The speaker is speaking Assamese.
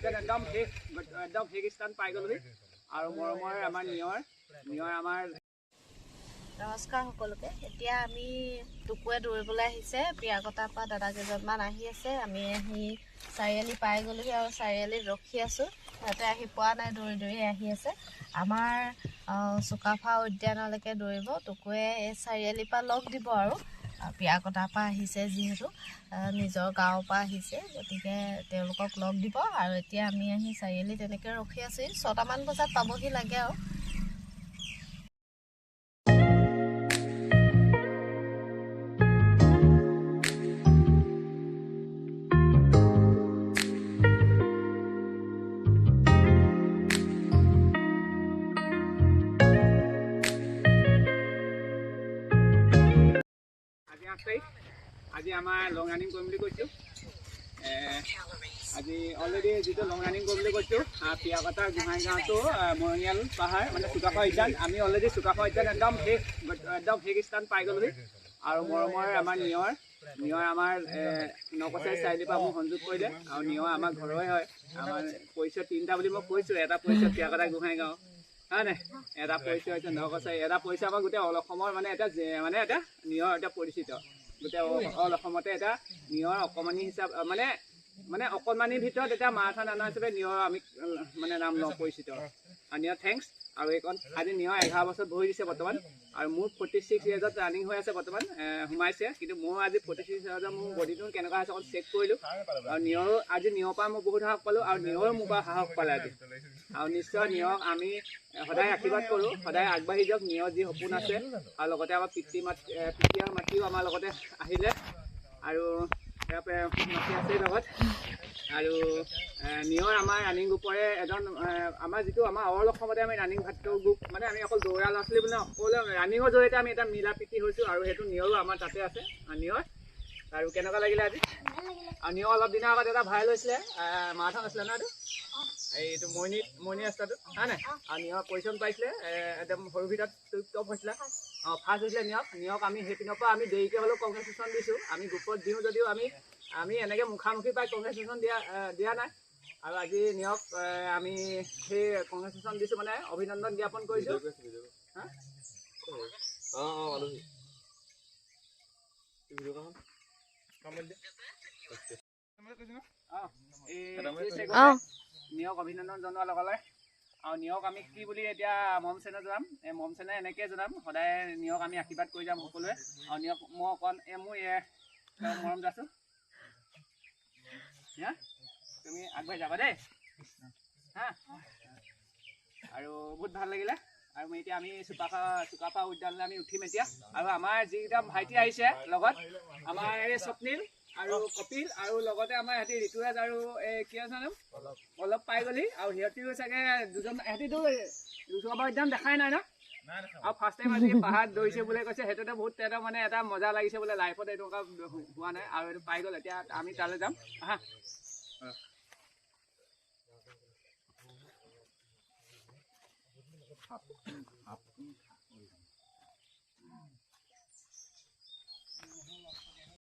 পৰ্যায়ত একদম শেষ স্থান পাই গ'লোহি আৰু মৰমৰ আমাৰ নিয়ৰ আমাৰ নমস্কাৰ সকলোকে। এতিয়া আমি টুকুৱে দৌৰিবলৈ আহিছে। পিয়াকটাৰ পৰা দাদা কেইজনমান আহি আছে। আমি আহি চাৰিআলি পাই গ'লোহি আৰু চাৰিআলিত ৰখি আছোঁ। সিহঁতে আহি পোৱা নাই, দৌৰি দৌৰি আহি আছে। আমাৰ চুকাফা উদ্যানলৈকে দৌৰিব। টুকুৱে এই চাৰিআলিৰ পৰা লগ দিব আৰু পিয়াকটাৰ পৰা আহিছে, যিহেতু নিজৰ গাঁৱৰ পৰা আহিছে, গতিকে তেওঁলোকক লগ দিব। আৰু এতিয়া আমি আহি চাৰিআলি তেনেকৈ ৰখি আছোঁ। 6টামান বজাত পাবহি লাগে আৰু। আজি আমাৰ লং ৰানিং কৰিম বুলি কৈছোঁ। আজি অলৰেডি যিটো লং ৰানিং কৰিম বুলি কৈছোঁ, পিয়াকটা গোহাঁইগাঁৱটো মৰণিয়াল পাহাৰ মানে চুকাফা উদ্যান। আমি অলৰেডি চুকাফা উদ্যান একদম শেষ স্থান পাই গ'লোহি আৰু মৰমৰ আমাৰ নিয়ৰ আমাৰ নকচাৰী চাৰিআলিৰ পৰা মোক সংযোগ কৰিলে আৰু নিয়ৰ আমাৰ ঘৰৰে হয়। আমাৰ পৰিচয় 3টা বুলি মই কৈছোঁ। এটা পৰিচয় পিয়াকটা গোহাঁইগাঁও, হয় নাই, এটা পৰিচয় হৈছে নকচাৰী, এটা পৰিচয় আমাৰ গোটেই অল অসমৰ মানে এটা নিয়ৰ এটা পৰিচিত। গোটেই অল অসমতে এটা নিয়ৰ অকণমানি হিচাপে মানে অকণমানিৰ ভিতৰত এটা মাৰাথন ৰানাৰ হিচাপে নিয়ৰ আমি মানে নাম লওঁ, পৰিচিত। আৰু নিয়ৰ থেংকছ। আৰু এইকণ আজি নিয়ৰ 11 বছৰত ভৰি দিছে বৰ্তমান। আৰু মোৰ 46 ইয়েৰ্ছত ৰানিং হৈ আছে বৰ্তমান, সোমাইছে। কিন্তু মোৰ আজি 46 ইয়েৰ্ছত মোৰ বডিটো কেনেকুৱা হৈছে অকণ চেক কৰিলোঁ। আৰু নিয়ৰো আজি নিয়ৰৰ পৰা মই বহুত সাহস পালোঁ আৰু নিয়ৰো মোৰ পৰা সাহস পালে আজি। আৰু নিশ্চয় নিয়ৰক আমি সদায় আশীৰ্বাদ কৰোঁ, সদায় আগবাঢ়ি যাওক। নিয়ৰ যি সপোন আছে আৰু লগতে আমাৰ পিতৃ আৰু মাতৃও আমাৰ লগতে আহিলে আৰু মাতৃ আছেই লগত। আৰু নিয়ৰ আমাৰ ৰানিং গ্ৰুপৰে এজন, আমাৰ যিটো আমাৰ অল অসমতে আমি ৰানিং ভাতৃ গ্ৰুপ, মানে আমি অকল দৌৰা ল'ৰা ছোৱালী বুলি সকলোৱে ৰানিঙৰ জৰিয়তে আমি এটা মিলা প্ৰীতি হৈছোঁ আৰু সেইটো নিয়ৰো আমাৰ তাতে আছে। নিয়ৰ আৰু কেনেকুৱা লাগিলে আজি? আৰু নিয়ৰ অলপ দিনৰ আগত এটা ভাইৰেল হৈছিলে, মাৰাথন আছিলে ন, এইটো মইনি ৰাস্তাটো, হয় নাই? আৰু নিয়ৰ পজিশ্যন পাইছিলে, একদম সৰু ভিতৰত টপ হৈছিলে, ফাৰ্ষ্ট হৈছিলে নিয়ক। আমি সেইপিনৰ পৰা আমি দেৰিকৈ হ'লেও কংগ্ৰেচুলেশ্যন দিছোঁ। আমি গ্ৰুপত দিওঁ যদিও আমি এনেকৈ মুখামুখি পাই কংগ্ৰেচুলেশ্যন দিয়া নাই। আৰু আজি নিয়ক আমি সেই কংগ্ৰেচুলেশ্যন দিছোঁ, মানে অভিনন্দন জ্ঞাপন কৰিছোঁ। নিয়ক অভিনন্দন জনোৱাৰ লগে আৰু নিয়ক আমি কি বুলি এতিয়া মৰম চেনেহ জনাম, এই মৰম চেনেহ এনেকৈ জনাম, সদায় নিয়ক আমি আশীৰ্বাদ কৰি যাম সকলোৱে। আৰু নিয়ক মই অকণ মোৰ মৰম যাছোঁ, তুমি আগবাঢ়ি যাবা দেই, হা। আৰু বহুত ভাল লাগিলে। আৰু এতিয়া আমি চুকাফা উদ্যানলৈ আমি উঠিম এতিয়া। আৰু আমাৰ যিকেইটা ভাইটি আহিছে লগত, আমাৰ এই স্বপ্নীল আৰু কপিল আৰু লগতে আমাৰ সিহঁতি ঋতুৰাজ আৰু কি আছে নাম অলপ পাই গ'লি। আৰু সিহঁতিও চাগে দুজন, সিহঁতিতো চুকাফা উদ্যান দেখাই নাই ন, আৰু ফাৰ্ষ্ট টাইম আজি পাহাৰত দৌৰিছে বুলি কৈছে। সেইটোতে বহুত মানে এটা মজা লাগিছে বোলে, লাইফত এনেকুৱা হোৱা নাই আৰু এইটো পাই গ'ল। এতিয়া আমি তালৈ যাম, আহা।